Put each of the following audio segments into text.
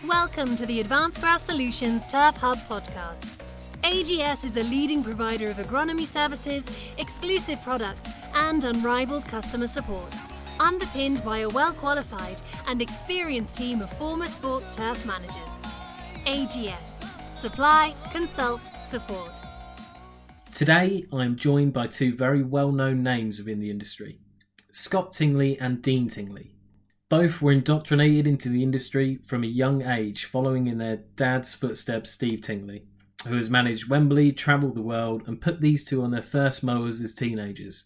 Welcome to the Advanced Grass Solutions Turf Hub podcast. AGS is a leading provider of agronomy services, exclusive products, and unrivaled customer support, underpinned by a well-qualified and experienced team of former sports turf managers. AGS. Supply, consult, support. Today, I am joined by two very well-known names within the industry, Scott Tingley and Dean Tingley. Both were indoctrinated into the industry from a young age, following in their dad's footsteps, Steve Tingley, who has managed Wembley, travelled the world, and put these two on their first mowers as teenagers.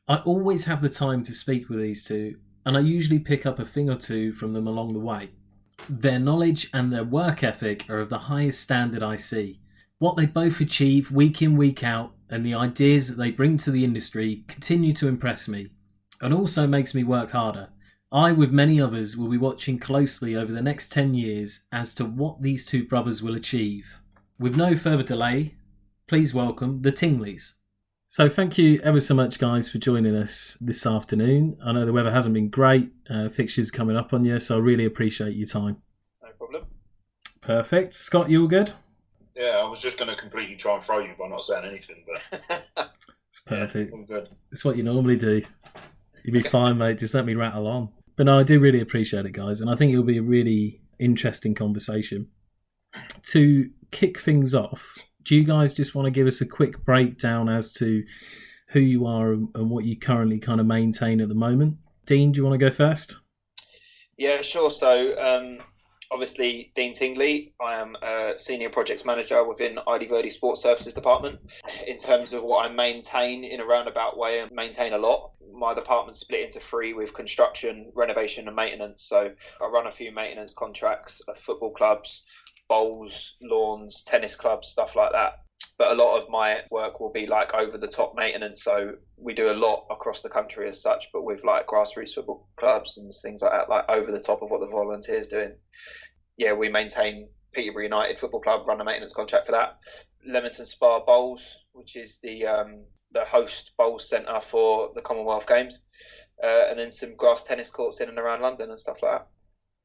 I always have the time to speak with these two, and I usually pick up a thing or two from them along the way. Their knowledge and their work ethic are of the highest standard I see. What they both achieve week in, week out, and the ideas that they bring to the industry continue to impress me, and also makes me work harder. I, with many others, will be watching closely over the next 10 years as to what these two brothers will achieve. With no further delay, please welcome the Tingleys. So thank you ever so much, guys, for joining us this afternoon. I know the weather hasn't been great, fixtures coming up on you, so I really appreciate your time. No problem. Perfect. Scott, you all good? Yeah, I was just going to completely try and throw you by not saying anything, but It's perfect. Yeah, all good. It's what you normally do. You'd be fine, mate. Just let me rattle on. But no, I do really appreciate it, guys, and I think it'll be a really interesting conversation. To kick things off, do you guys just want to give us a quick breakdown as to who you are and what you currently kind of maintain at the moment? Dean, do you want to go first? Yeah, sure. So, obviously, Dean Tingley. I am a senior projects manager within ID Verdi Sports Services Department. In terms of what I maintain in a roundabout way, I maintain a lot. My department's split into three with construction, renovation and maintenance. So I run a few maintenance contracts of football clubs, bowls, lawns, tennis clubs, stuff like that. But a lot of my work will be like over the top maintenance. So we do a lot across the country as such, but with like grassroots football clubs and things like that, like over the top of what the volunteers doing. Yeah, we maintain Peterborough United Football Club, run a maintenance contract for that. Leamington Spa Bowls, which is the host bowls centre for the Commonwealth Games. And then some grass tennis courts in and around London and stuff like that.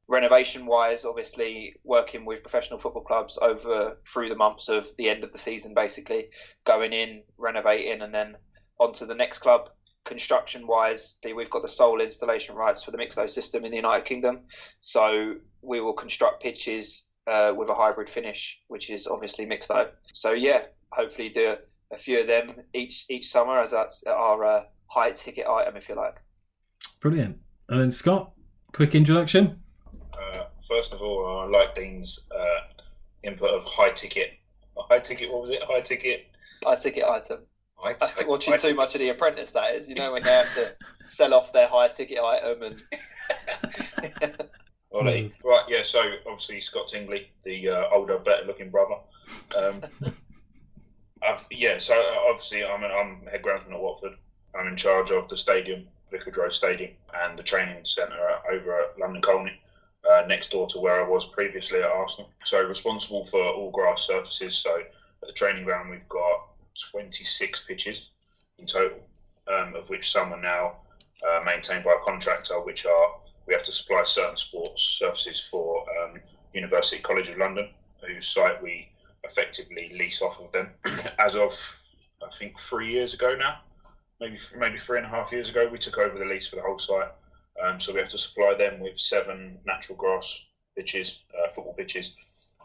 Renovation-wise, obviously working with professional football clubs over through the months of the end of the season, basically going in, renovating, and then on to the next club. Construction-wise, we've got the sole installation rights for the Mixto system in the United Kingdom, so we will construct pitches with a hybrid finish, which is obviously Mixto. So yeah, hopefully do a few of them each summer, as that's our high ticket item, if you like. Brilliant. And then Scott, quick introduction. First of all, I like Dean's input of high ticket. What was it? High ticket item. That's watching too much of The Apprentice, that is. You know, when they have to sell off their high ticket item and. Right, yeah. So obviously Scott Tingley, the older, better-looking brother. So obviously I'm head groundsman at Watford. I'm in charge of the stadium, Vicarage Road Stadium, and the training centre over at London Colney, next door to where I was previously at Arsenal. So responsible for all grass surfaces. So at the training ground we've got 26 pitches in total, of which some are now maintained by a contractor, which are we have to supply certain sports surfaces for University College of London, whose site we effectively lease off of them. As of, I think, 3 years ago now, maybe 3.5 years ago, we took over the lease for the whole site. So we have to supply them with 7 natural grass pitches, football pitches,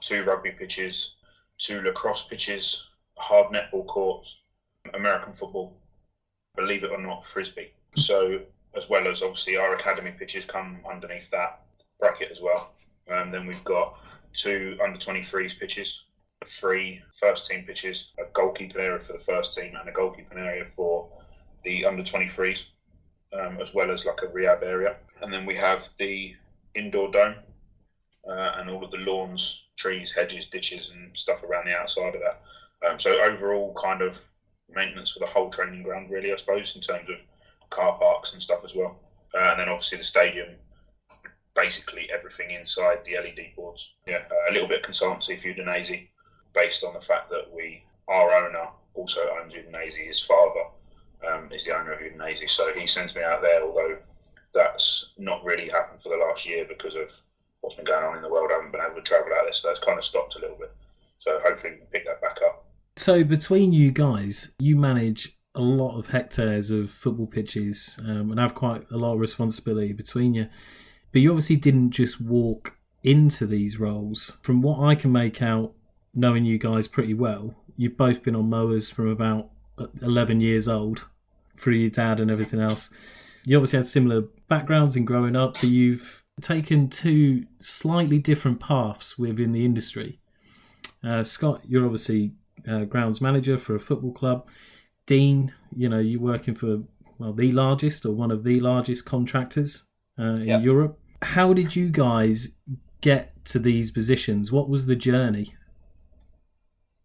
2 rugby pitches, 2 lacrosse pitches, hard netball courts, American football, believe it or not, frisbee. So as well as obviously our academy pitches come underneath that bracket as well. Then we've got 2 under-23s pitches, 3 first team pitches, a goalkeeping area for the first team and a goalkeeping area for the under-23s, as well as like a rehab area. And then we have the indoor dome and all of the lawns, trees, hedges, ditches and stuff around the outside of that. So overall kind of maintenance for the whole training ground really, I suppose, in terms of car parks and stuff as well. And then obviously the stadium, basically everything inside, the LED boards. Yeah, a little bit of consultancy for Udinese, based on the fact that our owner also owns Udinese. His father is the owner of Udinese, so he sends me out there, although that's not really happened for the last year because of what's been going on in the world. I haven't been able to travel out there, so that's kind of stopped a little bit. So hopefully we can pick that back up. So between you guys, you manage a lot of hectares of football pitches and have quite a lot of responsibility between you. But you obviously didn't just walk into these roles. From what I can make out, knowing you guys pretty well, you've both been on mowers from about 11 years old through your dad and everything else. You obviously had similar backgrounds in growing up, but you've taken two slightly different paths within the industry. Scott, you're obviously grounds manager for a football club. Dean, you're working for the largest or one of the largest contractors in Europe. How did you guys get to these positions? What was the journey?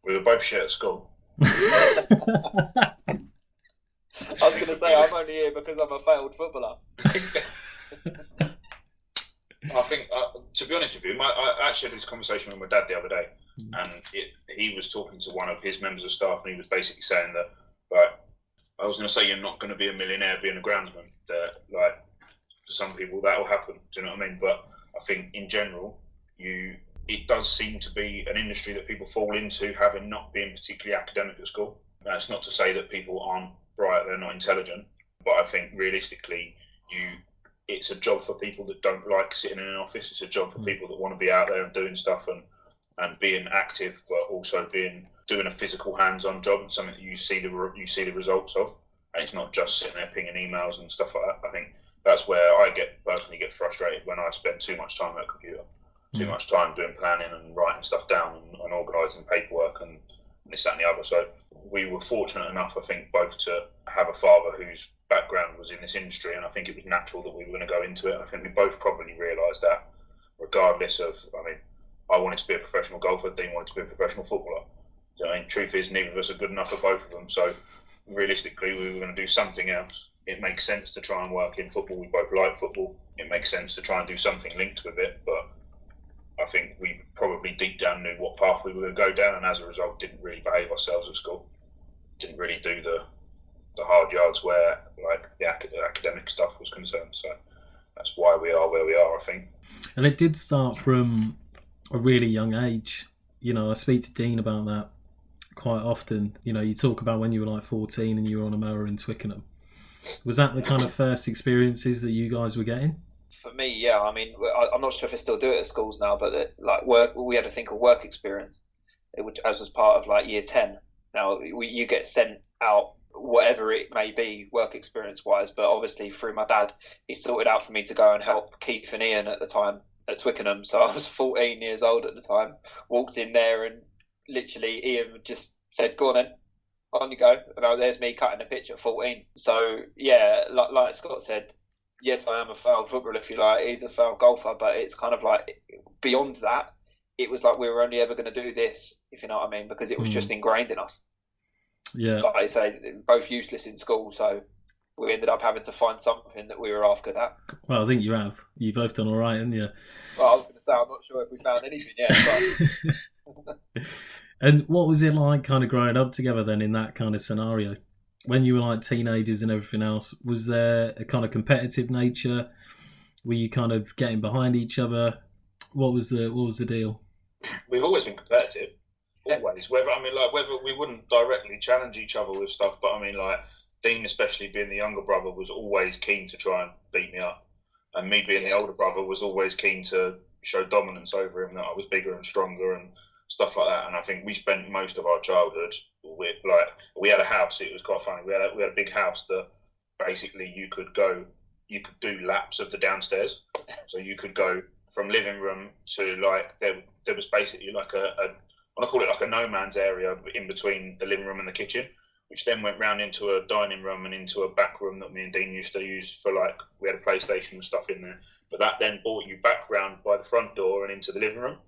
We were both shit at school. I was going to say, I'm only here because I'm a failed footballer. I think, to be honest with you, I actually had this conversation with my dad the other day, and he was talking to one of his members of staff, and he was basically saying that, I was going to say you're not going to be a millionaire being a groundsman. That, for some people that will happen. Do you know what I mean? But I think in general, it does seem to be an industry that people fall into, having not been particularly academic at school. That's not to say that people aren't bright, they're not intelligent, but I think realistically, it's a job for people that don't like sitting in an office. It's a job for people that want to be out there and doing stuff and being active, but also doing a physical hands-on job and something that you see the results of. And it's not just sitting there pinging emails and stuff like that. I think that's where I personally get frustrated when I spend too much time at a computer, too much time doing planning and writing stuff down and organising paperwork and this, that and the other. So we were fortunate enough, I think, both to have a father whose background was in this industry, and I think it was natural that we were going to go into it. I think we both probably realised that, regardless of, I wanted to be a professional golfer, Dean wanted to be a professional footballer. Truth is, neither of us are good enough at both of them, so realistically we were going to do something else. It makes sense to try and work in football. We both like football. It makes sense to try and do something linked with it, but I think we probably deep down knew what path we were going to go down, and as a result didn't really behave ourselves at school. Didn't really do the hard yards where the academic stuff was concerned. So that's why we are where we are, I think. And it did start from a really young age. I speak to Dean about that quite often. You talk about when you were 14 and you were on a mower in Twickenham. Was that the kind of first experiences that you guys were getting? For me, yeah. I'm not sure if they still do it at schools now, but work, we had a thing called work experience, as was part of year 10. Now you get sent out, whatever it may be, work experience wise, but obviously through my dad, he sorted out for me to go and help Keith and Ian at the time at Twickenham. So I was 14 years old at the time, walked in there and literally Ian just said, "Go on then, on you go." And there's me cutting the pitch at 14. So yeah, like Scott said, yes, I am a failed footballer, if you like. He's a failed golfer, but it's kind of beyond that. It was we were only ever going to do this, if you know what I mean, because it was just ingrained in us. Yeah. Like I say, both useless in school, so we ended up having to find something that we were half good at. Well, I think you have. You've both done all right, haven't you? Well, I was going to say, I'm not sure if we found anything yet. But... And what was it like kind of growing up together then in that kind of scenario? When you were teenagers and everything else, was there a kind of competitive nature? Were you kind of getting behind each other? What was the deal? We've always been competitive. Always. Whether we wouldn't directly challenge each other with stuff, but Dean, especially being the younger brother, was always keen to try and beat me up, and me being the older brother was always keen to show dominance over him, that I was bigger and stronger and stuff like that. And I think we spent most of our childhood with we had a house. It was quite funny. We had a big house that basically you could do laps of the downstairs, so you could go from living room to there was basically I want to call it a no man's area in between the living room and the kitchen, which then went round into a dining room and into a back room that me and Dean used to use for we had a PlayStation and stuff in there. But that then brought you back round by the front door and into the living room.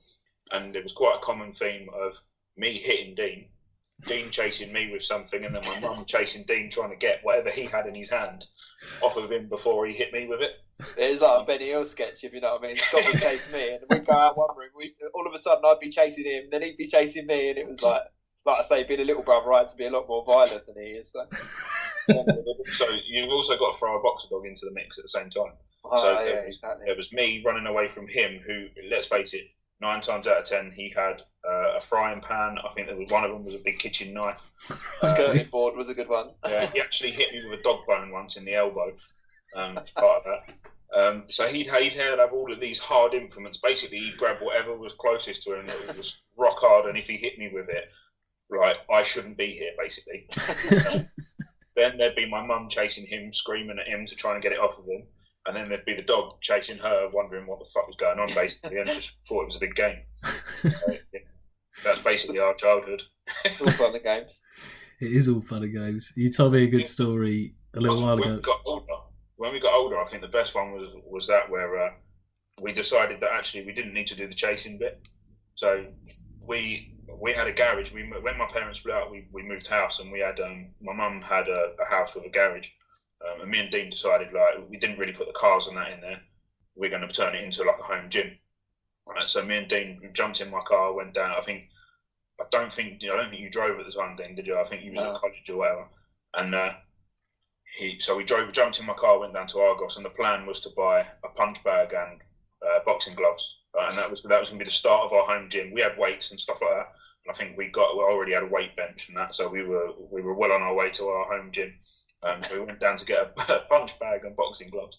And it was quite a common theme of me hitting Dean chasing me with something, and then my mum chasing Dean trying to get whatever he had in his hand off of him before he hit me with it. It was like a Benny Hill sketch, if you know what I mean. Scott would chase me, and we'd go out one room. All of a sudden, I'd be chasing him, then he'd be chasing me, and it was like I say, being a little brother, I had to be a lot more violent than he is. So. So you've also got to throw a boxer dog into the mix at the same time. Exactly. It was me running away from him, who, let's face it, 9 times out of 10, he had a frying pan. I think one of them was a big kitchen knife. Skirting board was a good one. He actually hit me with a dog bone once in the elbow. As part of that. So he'd have all of these hard implements. Basically, he'd grab whatever was closest to him that was rock hard, and if he hit me with it, right, I shouldn't be here, basically. Then there'd be my mum chasing him, screaming at him to try and get it off of him. And then there'd be the dog chasing her, wondering what the fuck was going on, basically, and just thought it was a big game. That's basically our childhood. It's all fun and games. It is all fun and games. You told me a good story a little while ago. When we got older, I think the best one was that where we decided that actually we didn't need to do the chasing bit. So we had a garage. When my parents split up, we moved house, and we had my mum had a house with a garage. And me and Dean decided, like, we didn't really put the cars and that in there. We're going to turn it into like a home gym. Right, so me and Dean jumped in my car, went down. I don't think you drove at the time, Dean, did you? I think you was at college or whatever. And so we jumped in my car, went down to Argos, and the plan was to buy a punch bag and boxing gloves. And that was going to be the start of our home gym. We had weights and stuff like that. And I think we already had a weight bench and that, so we were well on our way to our home gym. So we went down to get a punch bag and boxing gloves.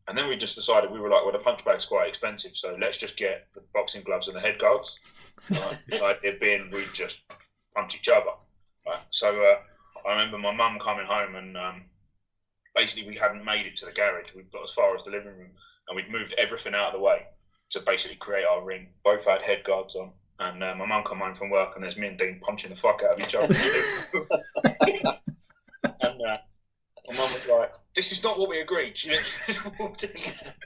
And then we just decided, we were like, well, the punch bag's quite expensive, so let's just get the boxing gloves and the head guards. The idea being we'd just punch each other. Right? So I remember my mum coming home, and basically we hadn't made it to the garage. We'd got as far as the living room, and we'd moved everything out of the way to basically create our ring. Both had head guards on. And my mum come home from work, and there's me and Dean punching the fuck out of each other. And my mum was like, "This is not what we agreed." She walked in,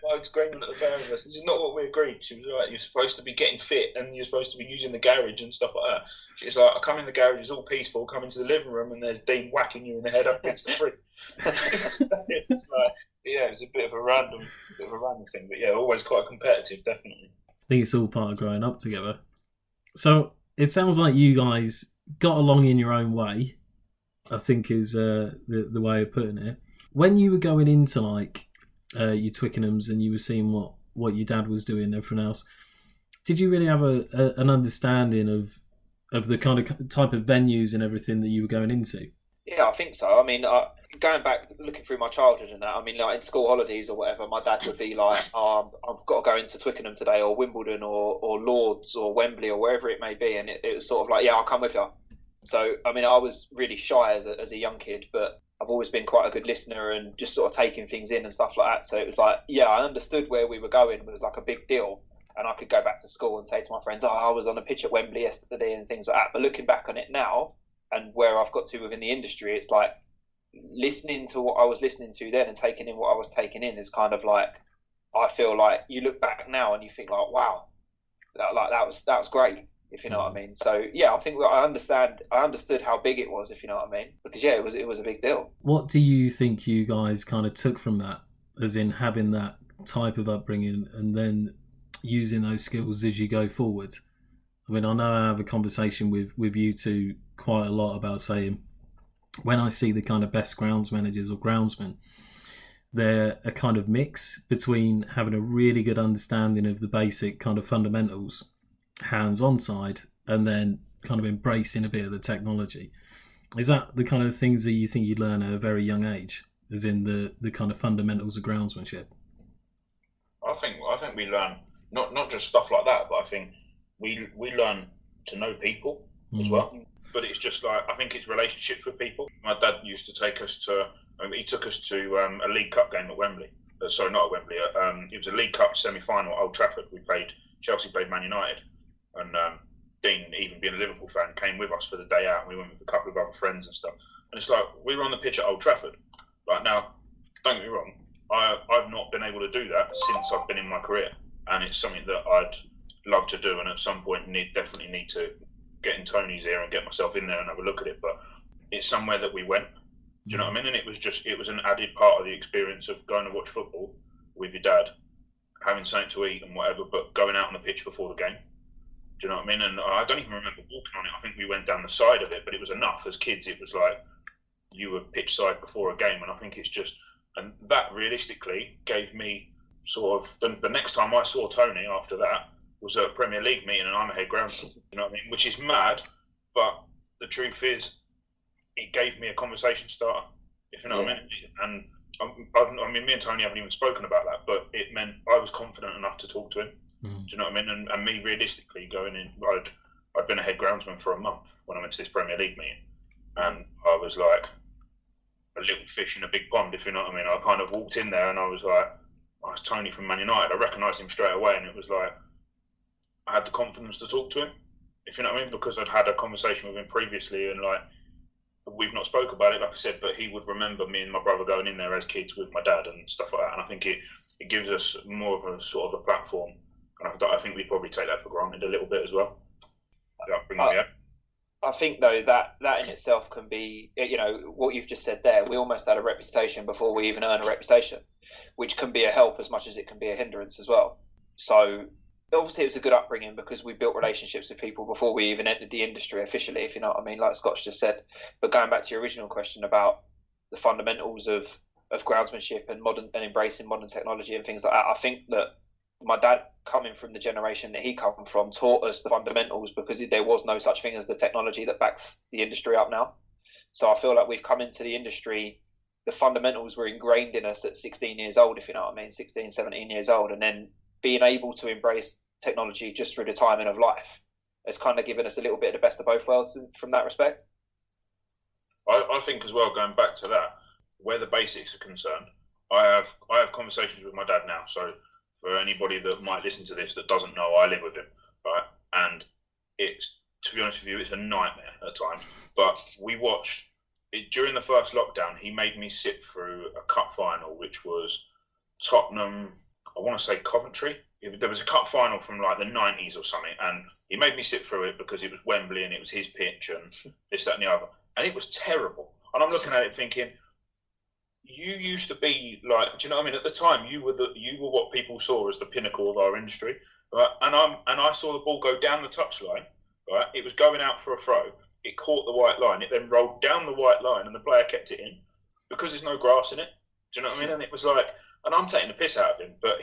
like, screaming at the pair of us. "This is not what we agreed." She was like, "You're supposed to be getting fit, and you're supposed to be using the garage and stuff like that." She's like, "I come in the garage, it's all peaceful. Come into the living room, and there's Dean whacking you in the head up against the fridge." It was like, it was a bit of a random thing, but yeah, always quite competitive, definitely. I think it's all part of growing up together. So it sounds like you guys got along in your own way, I think is the way of putting it. When you were going into like your Twickenhams and you were seeing what your dad was doing and everything else, did you really have an understanding of the kind of type of venues and everything that you were going into? Yeah, I think so. I mean, going back, looking through my childhood and that, I mean, like in school holidays or whatever, my dad would be like, I've got to go into Twickenham today, or Wimbledon, or Lords, or Wembley, or wherever it may be. And it was sort of like, yeah, I'll come with you. So, I mean, I was really shy as a young kid, but I've always been quite a good listener and just sort of taking things in and stuff like that. So it was like, yeah, I understood where we were going was like a big deal. And I could go back to school and say to my friends, I was on a pitch at Wembley yesterday and things like that. But looking back on it now and where I've got to within the industry, it's like listening to what I was listening to then and taking in what I was taking in is kind of like, I feel like you look back now and you think like, wow, that was great, if you know what I mean. So yeah, I think I understood how big it was, if you know what I mean, because yeah, it was a big deal. What do you think you guys kind of took from that, as in having that type of upbringing and then using those skills as you go forward? I mean, I know I have a conversation with you two quite a lot about saying, when I see the kind of best grounds managers or groundsmen, they're a kind of mix between having a really good understanding of the basic kind of fundamentals, hands-on side, and then kind of embracing a bit of the technology. Is that the kind of things that you think you learn at a very young age, as in the kind of fundamentals of groundsmanship? I think we learn not just stuff like that, but I think we learn to know people as well. But it's just like, I think it's relationships with people. My dad used to take us to, he took us to a League Cup game at Wembley. Sorry, not at Wembley. It was a League Cup semi-final at Old Trafford. Chelsea played Man United. And Dean, even being a Liverpool fan, came with us for the day out. And we went with a couple of other friends and stuff. And it's like, we were on the pitch at Old Trafford. Like, now, don't get me wrong, I've not been able to do that since I've been in my career. And it's something that I'd love to do. And at some point, definitely need to get in Tony's ear and get myself in there and have a look at it. But it's somewhere that we went. Do you know what I mean? And it was an added part of the experience of going to watch football with your dad, having something to eat and whatever, but going out on the pitch before the game. Do you know what I mean? And I don't even remember walking on it. I think we went down the side of it, but it was enough. As kids, it was like, you were pitch side before a game, and I think it's just, and that realistically gave me sort of the next time I saw Tony after that was at a Premier League meeting, and I'm a head groundsman. You know what I mean? Which is mad, but the truth is, it gave me a conversation starter. If you know what I mean. And I mean, me and Tony haven't even spoken about that, but it meant I was confident enough to talk to him. Do you know what I mean? And me realistically going in, I'd been a head groundsman for a month when I went to this Premier League meeting, and I was like a little fish in a big pond, if you know what I mean. I kind of walked in there and I was like, oh, it's Tony from Man United. I recognised him straight away, and it was like I had the confidence to talk to him, if you know what I mean, because I'd had a conversation with him previously, and like we've not spoke about it, like I said, but he would remember me and my brother going in there as kids with my dad and stuff like that. And I think it gives us more of a sort of a platform, and I think we probably take that for granted a little bit as well. I think though that in itself can be, you know, what you've just said there. We almost had a reputation before we even earn a reputation, which can be a help as much as it can be a hindrance as well. So obviously it was a good upbringing because we built relationships with people before we even entered the industry officially, if you know what I mean, like Scott's just said. But going back to your original question about the fundamentals of groundsmanship and embracing modern technology and things like that, I think that my dad, coming from the generation that he come from, taught us the fundamentals because there was no such thing as the technology that backs the industry up now. So I feel like we've come into the industry, the fundamentals were ingrained in us at 16 years old, if you know what I mean, 16, 17 years old. And then being able to embrace technology just through the timing of life has kind of given us a little bit of the best of both worlds from that respect. I think as well, going back to that, where the basics are concerned, I have conversations with my dad now. So for anybody that might listen to this that doesn't know, I live with him, right? And it's, to be honest with you, it's a nightmare at times. But we watched it during the first lockdown. He made me sit through a cup final, which was Tottenham, I want to say Coventry. There was a cup final from like the 90s or something, and he made me sit through it because it was Wembley and it was his pitch and this, that, and the other. And it was terrible. And I'm looking at it thinking, you used to be like, do you know what I mean? At the time, you were what people saw as the pinnacle of our industry, right? And I saw the ball go down the touchline, right? It was going out for a throw. It caught the white line. It then rolled down the white line, and the player kept it in because there's no grass in it. Do you know what I mean? And it was like, and I'm taking the piss out of him, but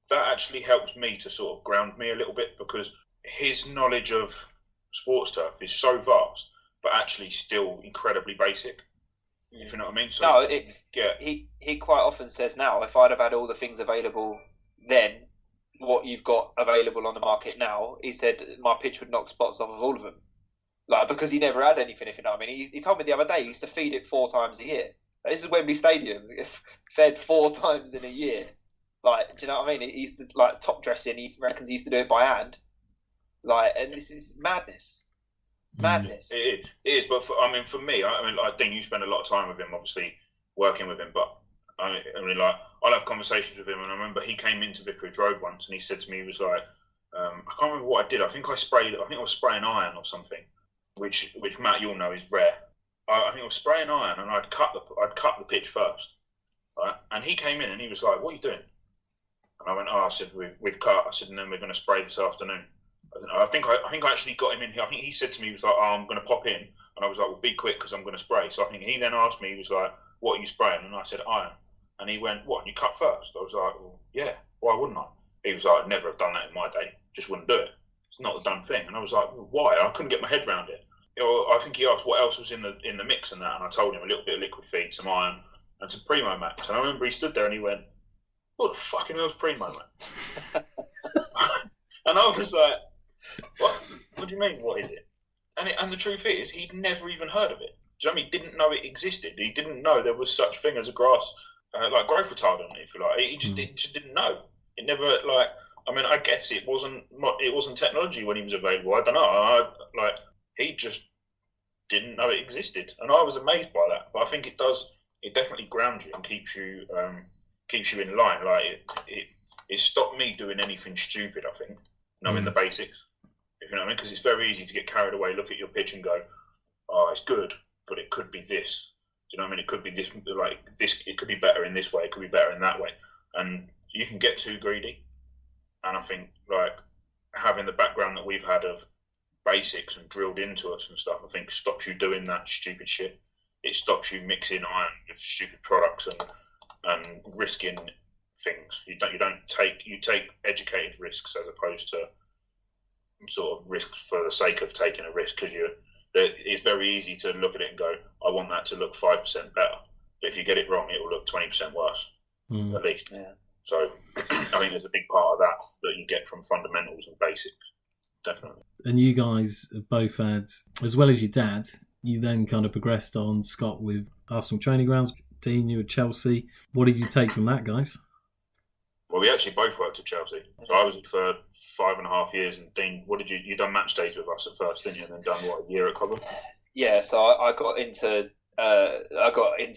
that actually helps me to sort of ground me a little bit because his knowledge of sports turf is so vast, but actually still incredibly basic. If you know what I mean. So, no, he quite often says now, if I'd have had all the things available then, what you've got available on the market now, he said my pitch would knock spots off of all of them. Like, because he never had anything, if you know what I mean. He told me the other day he used to feed it 4 times a year. This is Wembley Stadium, fed 4 times in a year. Like, do you know what I mean? He used to, like, top dressing, he reckons he used to do it by hand. Like, and this is madness. Madness. It is, but for me, like Dean, you spend a lot of time with him, obviously working with him. But I mean, like I'll have conversations with him, and I remember he came into Vicarage Road once, and he said to me, he was like, I can't remember what I did. I think I was spraying iron or something, which Matt, you'll know is rare. I think I was spraying iron, and I'd cut the pitch first, right? And he came in, and he was like, "What are you doing?" And I went, "Oh," I said, "We've cut." I said, "And then we're going to spray this afternoon." I think I actually got him in here. I think he said to me, he was like, "Oh, I'm going to pop in," and I was like, "Well, be quick because I'm going to spray." So I think he then asked me, he was like, "What are you spraying?" And I said, "Iron." And he went, "What? And you cut first?" I was like, "Well, yeah. Why wouldn't I?" He was like, "I'd never have done that in my day. Just wouldn't do it. It's not a done thing." And I was like, well, "Why?" I couldn't get my head around it. I think he asked what else was in the mix and that, and I told him a little bit of liquid feed, some iron, and some Primo Max. And I remember he stood there and he went, "What the fucking hell's Primo Max?" And I was like, What do you mean? What is it? And the truth is, he'd never even heard of it. Do you know what I mean? He didn't know it existed. He didn't know there was such thing as a grass, like growth retardant, if you like. He just didn't know. It never like. I mean, I guess it wasn't technology when he was available. I don't know. He just didn't know it existed, and I was amazed by that. But I think it does. It definitely grounds you and keeps you in line. Like it stopped me doing anything stupid. I think knowing the basics. If you know what I mean, because it's very easy to get carried away, look at your pitch and go, "Oh, it's good, but it could be this." Do you know what I mean? It could be this, like this. It could be better in this way. It could be better in that way, and you can get too greedy. And I think like having the background that we've had of basics and drilled into us and stuff, I think stops you doing that stupid shit. it stops you mixing iron with stupid products and risking things. You take educated risks as opposed to sort of risks for the sake of taking a risk, because it's very easy to look at it and go, I want that to look 5% better. But if you get it wrong, it will look 20% worse, at least. Yeah. So I think there's a big part of that you get from fundamentals and basics, definitely. And you guys both had, as well as your dad, you then kind of progressed on, Scott, with Arsenal Training Grounds. Dean, you at Chelsea. What did you take from that, guys? Well, we actually both worked at Chelsea. So I was for 5.5 years, and Dean, what did you done match days with us at first, didn't you? And then done a year at Cobham? Yeah, so I got into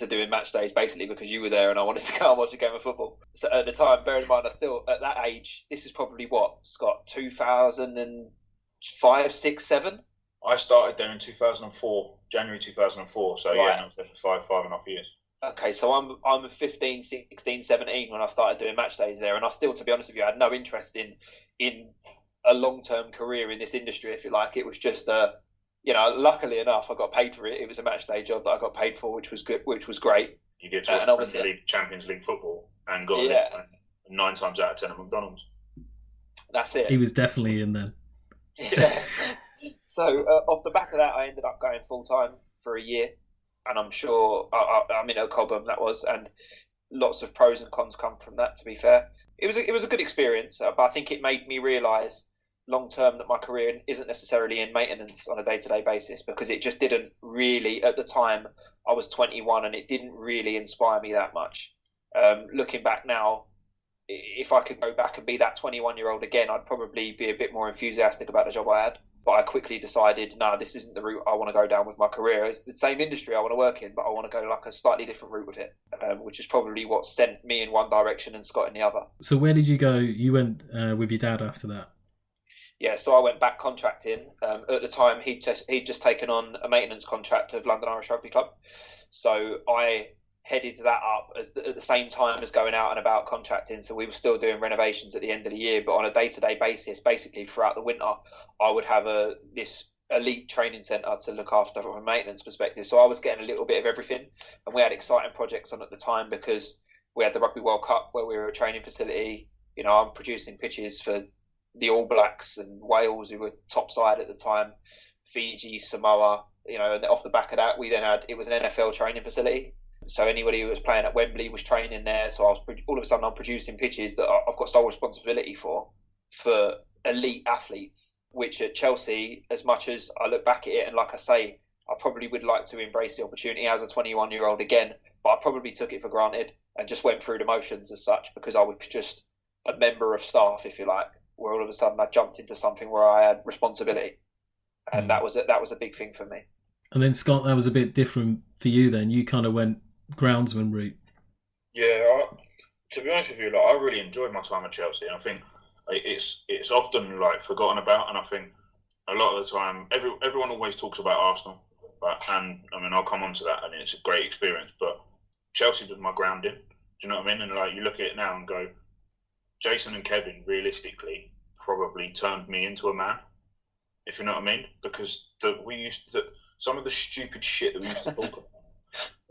doing match days basically because you were there and I wanted to go and watch a game of football. So at the time, bear in mind, I still at that age. This is probably what, Scott, 2005, 6, 7. I started there in 2004, January 2004. So right. Yeah, and I was there for 5.5 years. Okay, so I'm 15, 16, 17 when I started doing match days there, and I still, to be honest with you, I had no interest in a long-term career in this industry, if you like. It was just luckily enough, I got paid for it. It was a match day job that I got paid for, which was good, which was great. You get to watch Champions League football and got 9 times out of 10 at McDonald's. That's it. He was definitely in then. Yeah. So off the back of that, I ended up going full-time for a year. And I'm sure I'm in Cobham, that was, and lots of pros and cons come from that. To be fair, it was a good experience, but I think it made me realise long term that my career isn't necessarily in maintenance on a day-to-day basis, because it just didn't really, at the time I was 21, and it didn't really inspire me that much. Looking back now, if I could go back and be that 21-year-old again, I'd probably be a bit more enthusiastic about the job I had. But I quickly decided, no, this isn't the route I want to go down with my career. It's the same industry I want to work in, but I want to go like a slightly different route with it, which is probably what sent me in one direction and Scott in the other. So where did you go? You went with your dad after that? Yeah, so I went back contracting. At the time, he'd just taken on a maintenance contract of London Irish Rugby Club. So I headed that up at the same time as going out and about contracting. So we were still doing renovations at the end of the year, but on a day-to-day basis, basically throughout the winter, I would have this elite training centre to look after from a maintenance perspective. So I was getting a little bit of everything, and we had exciting projects on at the time because we had the Rugby World Cup where we were a training facility. I'm producing pitches for the All Blacks and Wales, who were top side at the time, Fiji, Samoa, and off the back of that, it was an NFL training facility. So anybody who was playing at Wembley was training there. So all of a sudden I'm producing pitches that I've got sole responsibility for elite athletes, which at Chelsea, as much as I look back at it, and like I say, I probably would like to embrace the opportunity as a 21-year-old again, but I probably took it for granted and just went through the motions as such, because I was just a member of staff, if you like, where all of a sudden I jumped into something where I had responsibility. And that was a big thing for me. And then Scott, that was a bit different for you then. You kind of went groundsman route. Yeah, to be honest with you, I really enjoyed my time at Chelsea. I think it's often forgotten about, and I think a lot of the time everyone always talks about Arsenal, and I mean I'll come on to that, and it's a great experience. But Chelsea was my grounding. Do you know what I mean? And you look at it now and go, Jason and Kevin realistically probably turned me into a man, if you know what I mean, because some of the stupid shit that we used to talk about.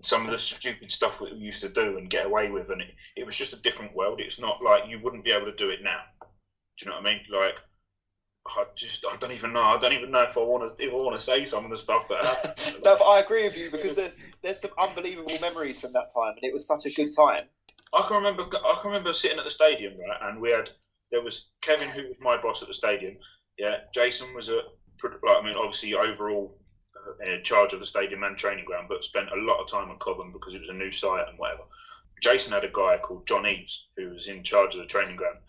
Some of the stupid stuff that we used to do and get away with, and it was just a different world. It's not like you wouldn't be able to do it now. Do you know what I mean? I don't even know. I don't even know if I want to say some of the stuff that happened. No, but I agree with you, because there's some unbelievable memories from that time, and it was such a good time. I can remember sitting at the stadium, right, and there was Kevin, who was my boss at the stadium. Yeah, Jason was obviously overall in charge of the stadium and training ground, but spent a lot of time at Cobham because it was a new site and whatever. Jason had a guy called John Eves who was in charge of the training ground,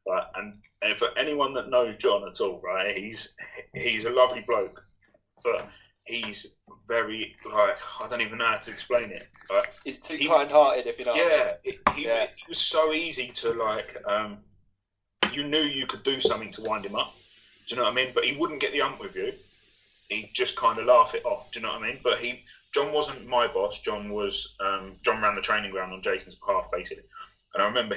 right? And for anyone that knows John at all, right, he's a lovely bloke, but he's very I don't even know how to explain it. He's too kind-hearted, if you know. Yeah, he was so easy to you knew you could do something to wind him up. Do you know what I mean? But he wouldn't get the ump with you. He'd just kind of laugh it off. Do you know what I mean? But John wasn't my boss. John ran the training ground on Jason's behalf, basically. And I remember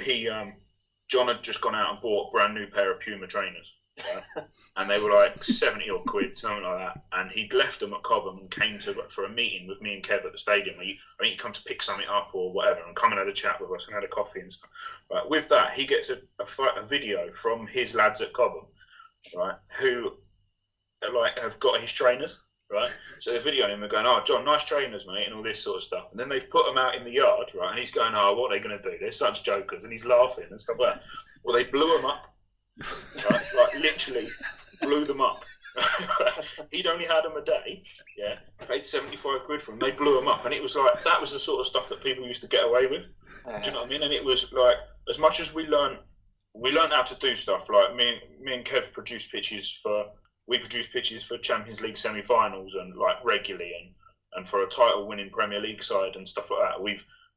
John had just gone out and bought a brand new pair of Puma trainers. right? And they were like 70 odd quid, something like that. And he'd left them at Cobham and came for a meeting with me and Kev at the stadium. I think he'd come to pick something up or whatever, and come and had a chat with us and had a coffee and stuff. But with that, he gets a video from his lads at Cobham, right, who like have got his trainers, right? So they're videoing him and going, "Oh, John, nice trainers, mate," and all this sort of stuff. And then they've put him out in the yard, right? And he's going, "Oh, what are they going to do? They're such jokers," and he's laughing and stuff like that. Well, they blew him up, right? Like literally blew them up. He'd only had them a day, yeah. Paid 75 quid for them. They blew them up, and it was like that was the sort of stuff that people used to get away with. Do you know what I mean? And it was like as much as we learned how to do stuff. Like me and Kev produced pitches for Champions League semi-finals and like regularly, and for a title-winning Premier League side and stuff like that.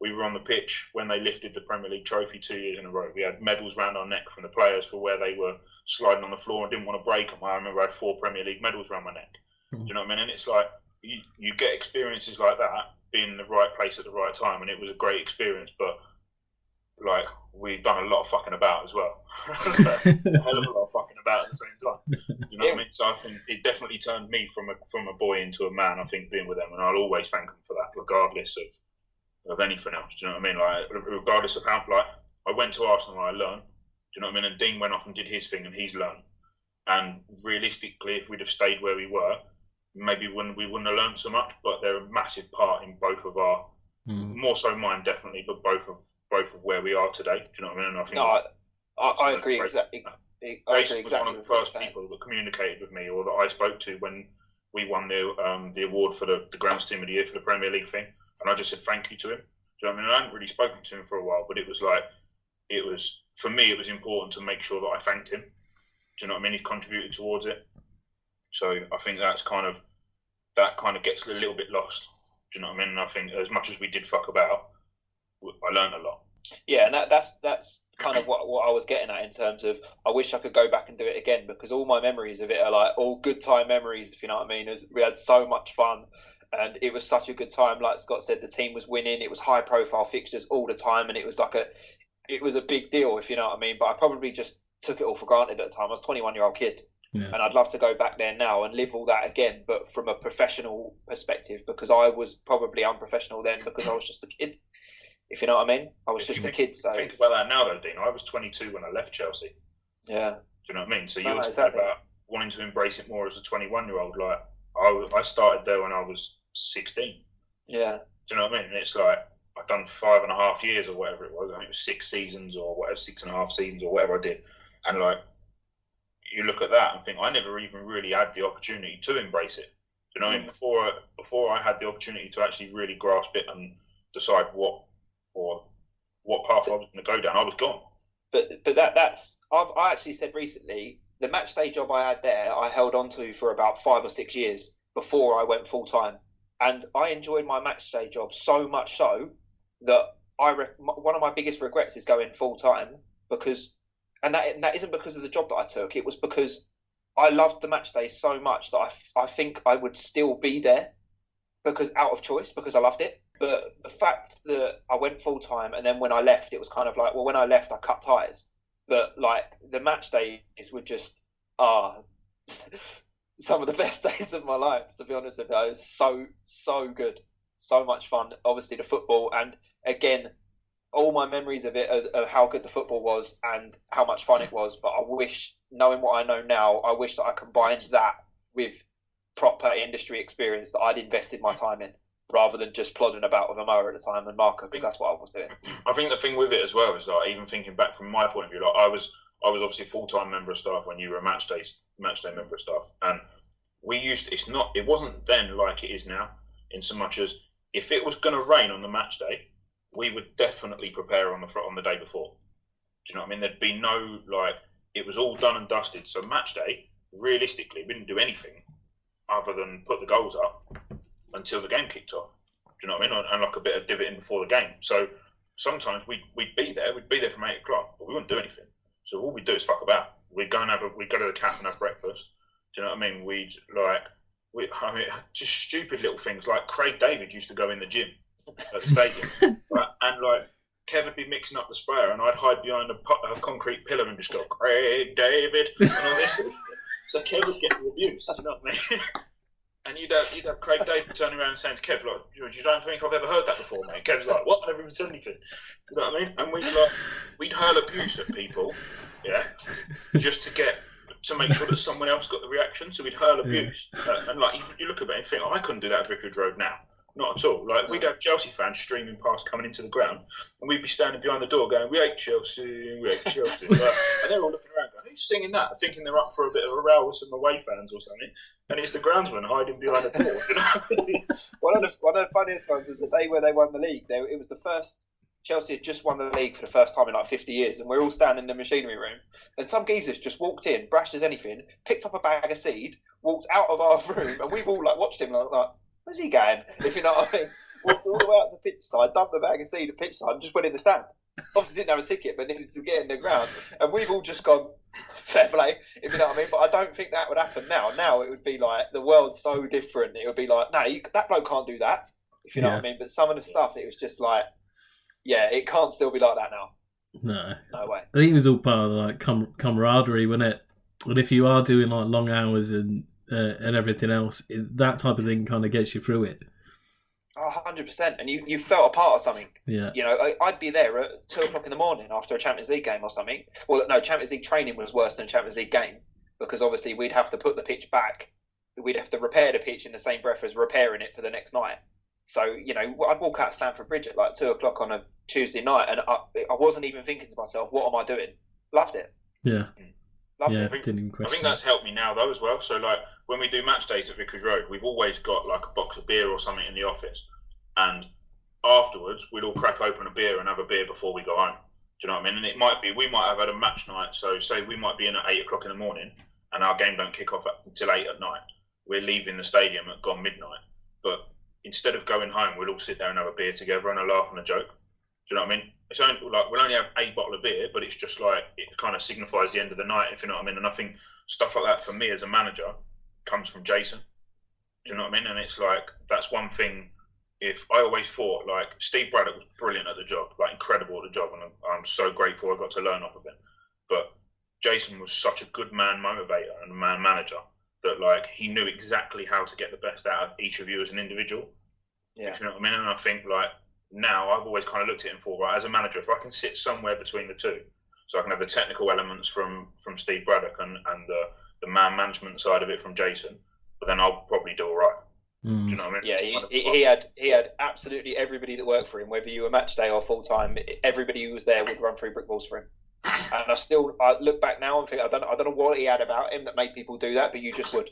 We were on the pitch when they lifted the Premier League trophy 2 years in a row. We had medals round our neck from the players for where they were sliding on the floor and didn't want to break them. I remember I had 4 Premier League medals round my neck. Do you know what I mean? And it's like you get experiences like that being in the right place at the right time, and it was a great experience. But like we've done a lot of fucking about as well. A hell of a lot of fucking about at the same time. You know what I mean? So I think it definitely turned me from a boy into a man. I think being with them, and I'll always thank them for that, regardless of anything else. Do you know what I mean? Like regardless of how, like I went to Arsenal and I learned. Do you know what I mean? And Dean went off and did his thing and he's learned. And realistically, if we'd have stayed where we were, maybe we wouldn't have learned so much. But they're a massive part in both of our, more so mine definitely, but both of where we are today. Do you know what I mean? And I think I agree exactly. Jason was one of the first people that communicated with me, or that I spoke to when we won the award for the Grounds Team of the Year for the Premier League thing. And I just said thank you to him. Do you know what I mean? I hadn't really spoken to him for a while, but it was for me, it was important to make sure that I thanked him. Do you know what I mean? He contributed towards it. So I think that kind of gets a little bit lost. Do you know what I mean? And I think as much as we did fuck about, I learned a lot. Yeah, and that's kind of what I was getting at in terms of I wish I could go back and do it again, because all my memories of it are like all good time memories, if you know what I mean. We had so much fun. And it was such a good time. Like Scott said, the team was winning. It was high-profile fixtures all the time, and it was a big deal, if you know what I mean. But I probably just took it all for granted at the time. I was a 21-year-old kid, and I'd love to go back there now and live all that again, but from a professional perspective, because I was probably unprofessional then because I was just a kid, if you know what I mean. I was just a kid. So think about that now, though, Dean. I was 22 when I left Chelsea. Yeah. Do you know what I mean? So you were talking about wanting to embrace it more as a 21-year-old. Like I started there when I was 16. Yeah. Do you know what I mean? And it's like I've done 5.5 years or whatever it was. I think it was 6 seasons or whatever, 6.5 seasons or whatever I did. And like you look at that and think I never even really had the opportunity to embrace it. Do you know what I mean? Before I had the opportunity to actually really grasp it and decide what path I was going to go down, I was gone. But that's I actually said recently the match day job I had there I held on to for about 5 or 6 years before I went full time. And I enjoyed my match day job so much so that one of my biggest regrets is going full time, because, and that isn't because of the job that I took. It was because I loved the match day so much that I think I would still be there because out of choice, because I loved it. But the fact that I went full time and then when I left, it was kind of like, well, when I left, I cut ties. But like the match days were just some of the best days of my life, to be honest with you. It was so good, so much fun. Obviously the football, and again, all my memories of it are how good the football was and how much fun it was. But I wish, knowing what I know now, I wish that I combined that with proper industry experience that I'd invested my time in, rather than just plodding about with a mower at the time and marker, because that's what I was doing. I think the thing with it as well is like, even thinking back from my point of view, like I was obviously full-time member of staff when you were a match day member of staff, and it wasn't then like it is now, in so much as if it was going to rain on the match day, we would definitely prepare on the day before. Do you know what I mean? There'd be no, like, it was all done and dusted. So match day, realistically, we didn't do anything other than put the goals up until the game kicked off. Do you know what I mean? And like a bit of divot for the game. So sometimes we'd be there from 8 o'clock, but we wouldn't do anything. So all we'd do is fuck about. We'd go to the Cap and have breakfast. Do you know what I mean? Just stupid little things like Craig David used to go in the gym at the stadium, right? And like Kev would be mixing up the sprayer, and I'd hide behind a concrete pillar and just go, Craig David, and all this sort of shit. So Kev would get the abuse, do you know what I mean? And you'd have Craig David turning around and saying to Kev, like, you don't think I've ever heard that before, mate? Kev's like, what? I never even said anything. You know what I mean? And we'd hurl abuse at people, yeah, just to make sure that someone else got the reaction. So we'd hurl abuse. And like, you look at it and think, I couldn't do that at Vicarage Road now. Not at all. Like, we'd have Chelsea fans streaming past coming into the ground, and we'd be standing behind the door going, we hate Chelsea, we hate Chelsea. And they're all looking around going, who's singing that? Thinking they're up for a bit of a row with some away fans or something. And it's the groundsman hiding behind the door. You know? One of the funniest ones is the day where they won the league. It was the first, Chelsea had just won the league for the first time in like 50 years, and we're all standing in the machinery room, and some geezers just walked in, brash as anything, picked up a bag of seed, walked out of our room, and we've all like watched him like where's he going? If you know what I mean. Walked all the way out to pitch side, dumped the bag of seed at pitch side, and just went in the stand. Obviously didn't have a ticket, but needed to get in the ground. And we've all just gone, fair play, if you know what I mean. But I don't think that would happen now. Now it would be like, the world's so different. It would be like, no, that bloke can't do that, if you know what I mean. But some of the stuff, it was just like, yeah, it can't still be like that now. No way. I think it was all part of like camaraderie, wasn't it? And if you are doing like long hours and everything else, that type of thing kind of gets you through it. 100%, and you felt a part of something. Yeah. You know, I'd be there at 2:00 in the morning after a Champions League game or something. Well, no, Champions League training was worse than a Champions League game, because obviously we'd have to put the pitch back. We'd have to repair the pitch in the same breath as repairing it for the next night. So, you know, I'd walk out Stamford Bridge at like 2:00 on a Tuesday night, and I wasn't even thinking to myself, what am I doing? Loved it. Yeah. Loved it. I think that's helped me now though as well. So like, when we do match days at Vicarage Road, we've always got like a box of beer or something in the office, and afterwards we'd all crack open a beer and have a beer before we go home. Do you know what I mean? And we might have had a match night, so say we might be in at 8:00 in the morning and our game don't kick off until 8 at night. We're leaving the stadium at gone midnight, but instead of going home, we'll all sit there and have a beer together and a laugh and a joke. Do you know what I mean? It's only like, we'll only have a bottle of beer, but it's just like, it kind of signifies the end of the night, if you know what I mean. And I think stuff like that for me as a manager comes from Jason. Do you know what I mean? And it's like, that's one thing. If I always thought, like, Steve Braddock was brilliant at the job, like incredible at the job, and I'm so grateful I got to learn off of him. But Jason was such a good man motivator and man manager that like, he knew exactly how to get the best out of each of you as an individual. Yeah. If you know what I mean? And I think like, now I've always kind of looked at it and thought, right, as a manager, if I can sit somewhere between the two, so I can have the technical elements from Steve Braddock and the man management side of it from Jason, but then I'll probably do all right. Do you know what I mean? Yeah, he had absolutely everybody that worked for him, whether you were match day or full time. Everybody who was there would run through brick walls for him. And I look back now and think, I don't know what he had about him that made people do that, but you just would.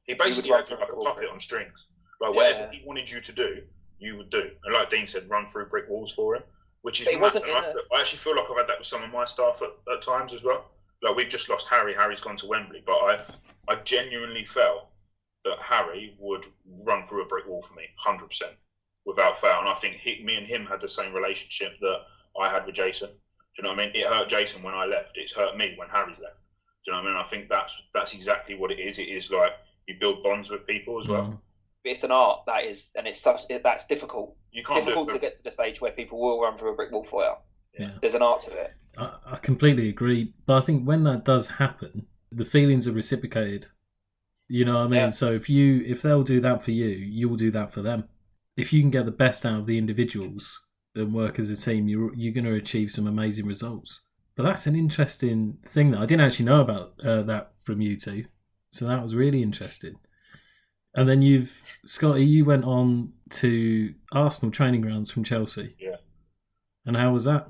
He basically acted like a puppet on strings. Like whatever he wanted you to do, you would do. And like Dean said, run through brick walls for him, which is mad. I actually feel like I've had that with some of my staff at times as well. Like, we've just lost Harry. Harry's gone to Wembley, but I genuinely felt that Harry would run through a brick wall for me, 100%, without fail. And I think me and him had the same relationship that I had with Jason. Do you know what I mean? It hurt Jason when I left. It's hurt me when Harry's left. Do you know what I mean? I think that's exactly what it is. It is like, you build bonds with people as well. It's an art, that is, and that's difficult. You can't difficult to get to the stage where people will run through a brick wall for you. Yeah. There's an art to it. I completely agree, but I think when that does happen, the feelings are reciprocated. You know what I mean? Yeah. So if they'll do that for you, you'll do that for them. If you can get the best out of the individuals and work as a team, you're going to achieve some amazing results. But that's an interesting thing that I didn't actually know about that from you two. So that was really interesting. And then Scotty, you went on to Arsenal training grounds from Chelsea. Yeah. And how was that?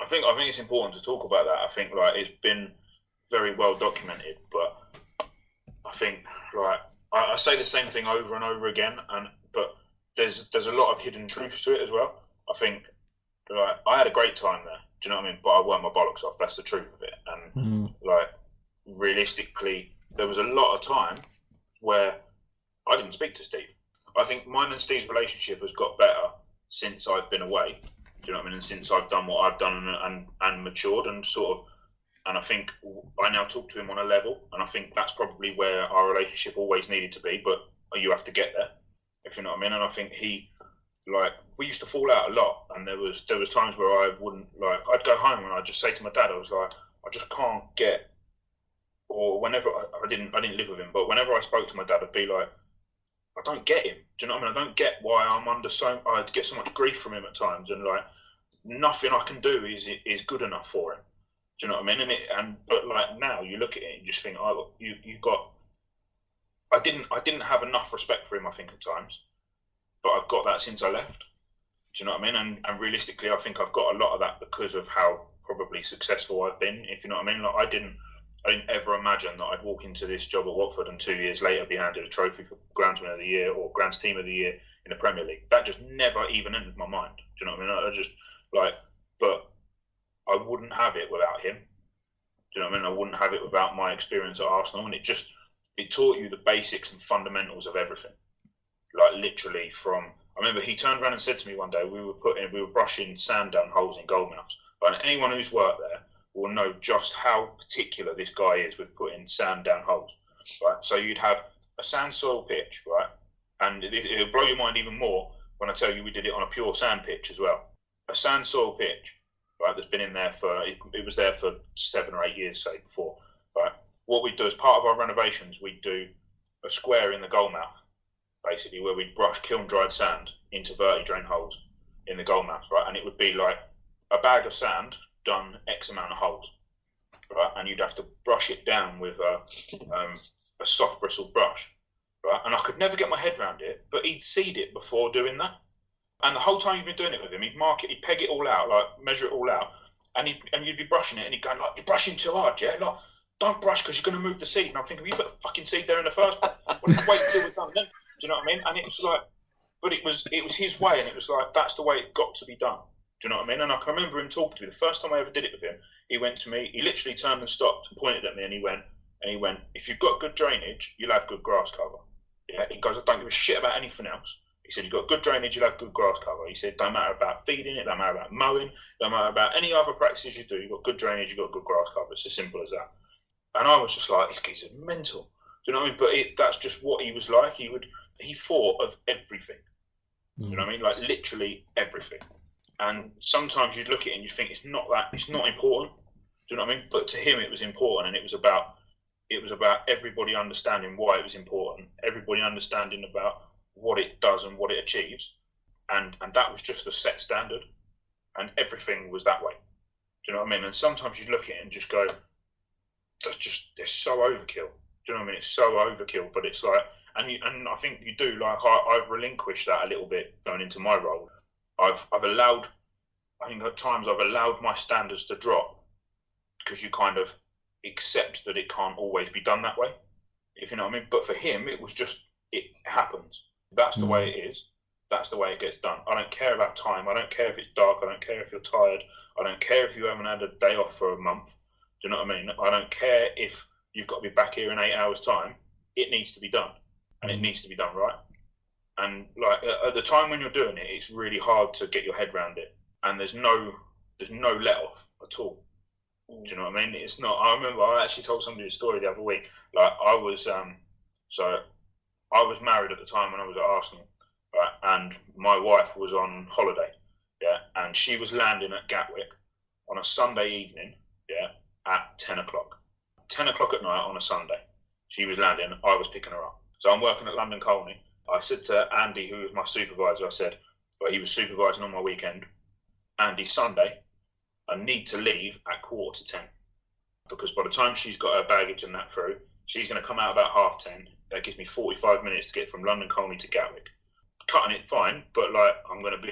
I think it's important to talk about that. I think like, it's been very well documented, but I think like, I say the same thing over and over again, but there's a lot of hidden truths to it as well. I think like, I had a great time there. Do you know what I mean? But I worked my bollocks off. That's the truth of it. And like, realistically, there was a lot of time where I didn't speak to Steve. I think mine and Steve's relationship has got better since I've been away. Do you know what I mean? And since I've done what I've done and matured and and I think I now talk to him on a level, and I think that's probably where our relationship always needed to be, but you have to get there, if you know what I mean. And I think we used to fall out a lot, And there was times where I wouldn't, like, I'd go home and I'd just say to my dad, I was like, I just can't get, or whenever I didn't live with him, but whenever I spoke to my dad, I'd be like, I don't get him. Do you know what I mean? I don't get why I get so much grief from him at times, and like nothing I can do is good enough for him. Do you know what I mean? But like now you look at it and you just think, oh, I didn't have enough respect for him, I think, at times, but I've got that since I left. Do you know what I mean? And realistically, I think I've got a lot of that because of how probably successful I've been, if you know what I mean. Like I didn't ever imagine that I'd walk into this job at Watford and 2 years later be handed a trophy for Groundsman of the Year or Grounds Team of the Year in the Premier League. That just never even entered my mind. Do you know what I mean? I just but I wouldn't have it without him. Do you know what I mean? I wouldn't have it without my experience at Arsenal, and it taught you the basics and fundamentals of everything. Like literally I remember he turned around and said to me one day, we were brushing sand down holes in goal mouths. And anyone who's worked there will know just how particular this guy is with putting sand down holes. Right? So you'd have a sand soil pitch, right? And it'll blow your mind even more when I tell you we did it on a pure sand pitch as well. A sand soil pitch, right, that's been in there it was there for 7 or 8 years, say, before. Right? What we'd do as part of our renovations, we'd do a square in the goal mouth, basically, where we'd brush kiln-dried sand into verti-drain holes in the goal mouth, right? And it would be like a bag of sand done X amount of holes, right? And you'd have to brush it down with a soft bristled brush, right? And I could never get my head around it, but he'd seed it before doing that. And the whole time you've been doing it with him, he'd mark it, he'd peg it all out, like measure it all out, and you'd be brushing it, and he'd go like, "You're brushing too hard, yeah? Like, don't brush because you're going to move the seed." And I'm thinking, "You put the fucking seed there in the first place. Wait till we're done then." Do you know what I mean? And it was like, but it was his way, and it was like, that's the way it's got to be done. Do you know what I mean? And I can remember him talking to me. The first time I ever did it with him, he went to me, he literally turned and stopped and pointed at me, and he went, "If you've got good drainage, you'll have good grass cover." Yeah, he goes, "I don't give a shit about anything else." He said, "You've got good drainage, you'll have good grass cover." He said, "Don't matter about feeding it, don't matter about mowing, don't matter about any other practices you do, you've got good drainage, you've got good grass cover. It's as simple as that." And I was just like, this kid's mental. Do you know what I mean? But that's just what he was like. He thought of everything. You know what I mean? Like literally everything. And sometimes you'd look at it and you think it's not important. Do you know what I mean? But to him it was important, and it was about everybody understanding why it was important, everybody understanding about what it does and what it achieves. And that was just a set standard. And everything was that way. Do you know what I mean? And sometimes you'd look at it and just go, they're so overkill. Do you know what I mean? It's so overkill, but it's like, and I think you do, like, I've relinquished that a little bit going into my role. I think at times I've allowed my standards to drop because you kind of accept that it can't always be done that way, if you know what I mean. But for him, it was just, it happens. That's the way it is. That's the way it gets done. I don't care about time. I don't care if it's dark. I don't care if you're tired. I don't care if you haven't had a day off for a month. Do you know what I mean? I don't care if you've got to be back here in 8 hours' time. It needs to be done, and it needs to be done right. And like at the time when you're doing it, it's really hard to get your head around it, and there's no let off at all. Do you know what I mean? It's not. I remember I actually told somebody a story the other week. Like I was married at the time when I was at Arsenal, right? And my wife was on holiday, yeah, and she was landing at Gatwick on a Sunday evening, yeah, at 10 o'clock. 10 o'clock at night on a Sunday. She was landing, I was picking her up. So I'm working at London Colney. I said to Andy, who was my supervisor, I said, well, he was supervising on my weekend, "Andy, Sunday, I need to leave at 9:45, because by the time she's got her baggage and that through, she's going to come out about 10:30. That gives me 45 minutes to get from London Colney to Gatwick. Cutting it fine, but like I'm going to be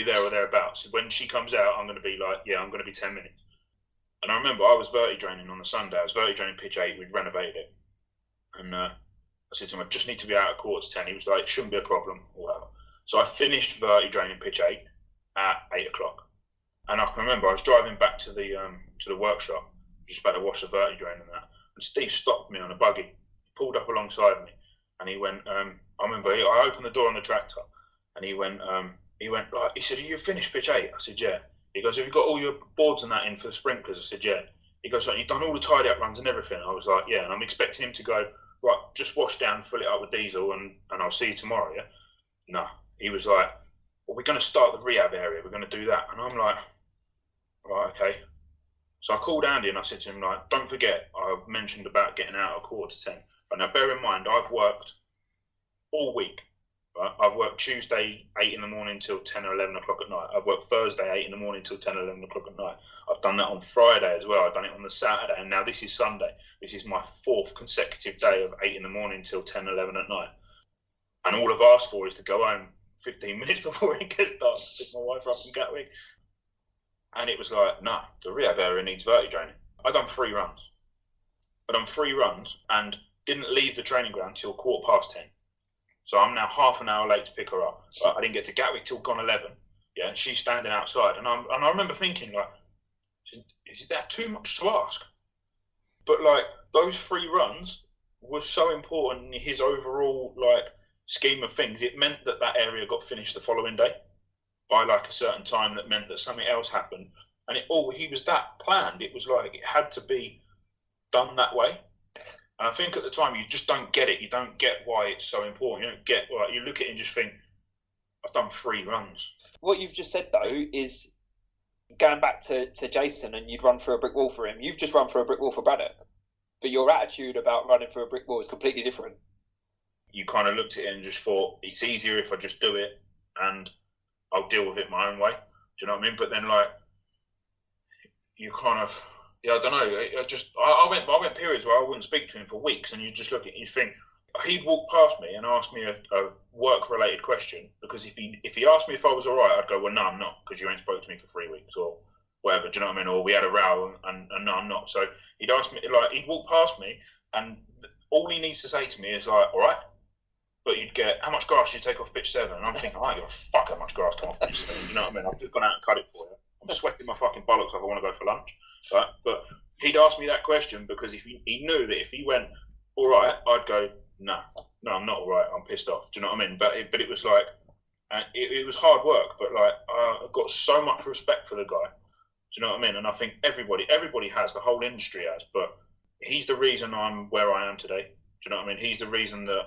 there or thereabouts. So when she comes out, I'm going to be like, yeah, I'm going to be 10 minutes. And I remember I was verti-draining on the Sunday. I was verti-draining pitch 8. We'd renovated it. And I said to him, I just need to be out at 9:45. He was like, it shouldn't be a problem or whatever. So I finished verti-draining pitch 8 at 8 o'clock. And I can remember I was driving back to the workshop, just about to wash the verti-drain and that. And Steve stopped me on a buggy. He pulled up alongside me. And he went, I remember I opened the door on the tractor. And he went, he said, "Are you finished pitch 8? I said, yeah. He goes, "Have you got all your boards and that in for the sprinklers?" I said, yeah. He goes, "You've done all the tidy up runs and everything?" I was like, yeah. And I'm expecting him to go, "Right, just wash down, fill it up with diesel, and I'll see you tomorrow," yeah? No. He was like, well, we're going to start the rehab area. We're going to do that. And I'm like, right, okay. So I called Andy and I said to him, like, don't forget, I mentioned about getting out at 9:45. But now bear in mind, I've worked all week. Right? I've worked Tuesday 8 in the morning till 10 or 11 o'clock at night. I've worked Thursday 8 in the morning till 10 or 11 o'clock at night. I've done that on Friday as well. I've done it on the Saturday. And now this is Sunday. This is my 4th consecutive day of 8 in the morning till 10, 11 at night. And all I've asked for is to go home 15 minutes before it gets dark to pick my wife up from Gatwick. And it was like, no, the rehab area needs verti training. I'd done 3 runs. And didn't leave the training ground till 10:15. So I'm now half an hour late to pick her up. I didn't get to Gatwick till 11. Yeah, and she's standing outside. And I remember thinking, like, is that too much to ask? But, like, those 3 runs were so important in his overall, like, scheme of things. It meant that area got finished the following day by, like, a certain time that meant that something else happened. And he was that planned. It was like it had to be done that way. And I think at the time you just don't get it. You don't get why it's so important. You don't get, like, you look at it and just think, I've done 3 runs. What you've just said, though, is going back to Jason, and you'd run through a brick wall for him. You've just run through a brick wall for Braddock. But your attitude about running through a brick wall is completely different. You kind of looked at it and just thought, it's easier if I just do it and I'll deal with it my own way. Do you know what I mean? But then, like, you kind of... Yeah, I don't know. I went periods where I wouldn't speak to him for weeks, and you just look at it and you think, he'd walk past me and ask me a work-related question, because if he asked me if I was all right, I'd go, well, no, I'm not, because you ain't spoke to me for 3 weeks or whatever. Do you know what I mean? Or we had a row and no, I'm not. So he'd ask me, like, he'd walk past me, and all he needs to say to me is like, all right. But you'd get, how much grass do you take off pitch 7? And I'm thinking, I don't give a fuck how much grass come off pitch 7. Do you know what I mean? I've just gone out and cut it for you. I'm sweating my fucking bollocks like I want to go for lunch. Right? But he'd ask me that question because if he knew that if he went, all right, I'd go, no, I'm not all right. I'm pissed off. Do you know what I mean? But it was like, it was hard work. But, like, I've got so much respect for the guy. Do you know what I mean? And I think everybody has, the whole industry has. But he's the reason I'm where I am today. Do you know what I mean? He's the reason that,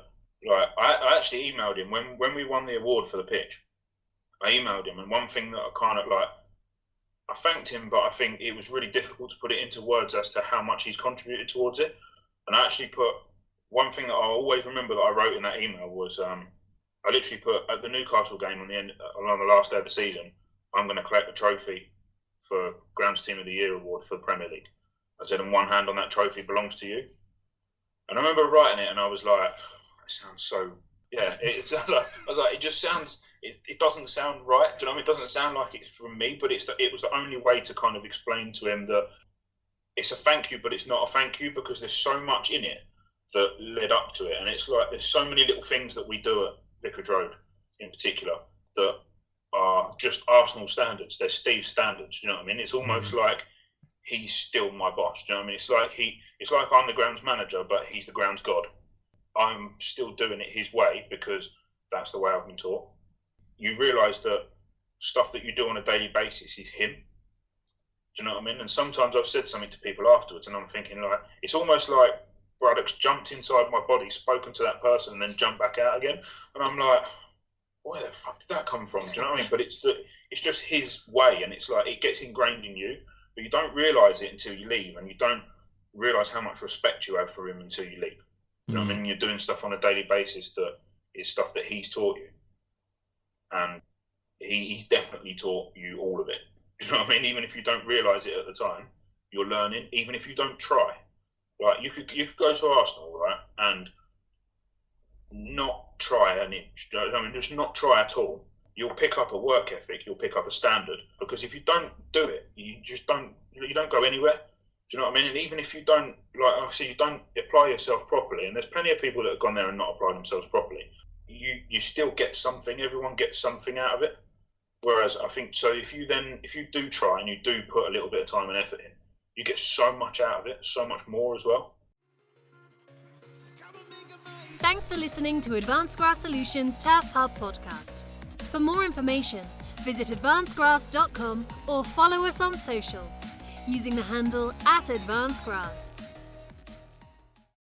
like, I actually emailed him when we won the award for the pitch. I emailed him, and one thing that I kind of, like, I thanked him, but I think it was really difficult to put it into words as to how much he's contributed towards it. And I actually put one thing that I always remember that I wrote in that email was I literally put, at the Newcastle game on the last day of the season, I'm going to collect a trophy for Grounds Team of the Year award for the Premier League. I said, and one hand on that trophy belongs to you. And I remember writing it, and I was like, that sounds so... Yeah, I was like, it just sounds, it doesn't sound right. Do you know what I mean? It doesn't sound like it's from me, but it was the only way to kind of explain to him that it's a thank you, but it's not a thank you, because there's so much in it that led up to it. And it's like, there's so many little things that we do at Vicarage Road in particular that are just Arsenal standards. They're Steve's standards. You know what I mean? It's almost like he's still my boss. Do you know what I mean? It's like I'm the grounds manager, but he's the grounds god. I'm still doing it his way because that's the way I've been taught. You realise that stuff that you do on a daily basis is him. Do you know what I mean? And sometimes I've said something to people afterwards and I'm thinking, like, it's almost like Braddock's jumped inside my body, spoken to that person, and then jumped back out again. And I'm like, where the fuck did that come from? Do you know what I mean? But it's just his way, and it's like it gets ingrained in you, but you don't realise it until you leave, and you don't realise how much respect you have for him until you leave. You know what I mean? You're doing stuff on a daily basis that is stuff that he's taught you. And he's definitely taught you all of it. You know what I mean? Even if you don't realise it at the time, you're learning, even if you don't try. Like, you could go to Arsenal, right, and not try an inch. You know what I mean? Just not try at all. You'll pick up a work ethic, you'll pick up a standard. Because if you don't do it, you don't go anywhere. Do you know what I mean? And even if you don't, like I said, you don't apply yourself properly, and there's plenty of people that have gone there and not applied themselves properly, you still get something. Everyone gets something out of it. Whereas I think, so if you do try and you do put a little bit of time and effort in, you get so much out of it, so much more as well. Thanks for listening to Advanced Grass Solutions Turf Hub podcast. For more information, visit advancedgrass.com or follow us on socials using the handle @AdvancedGrass.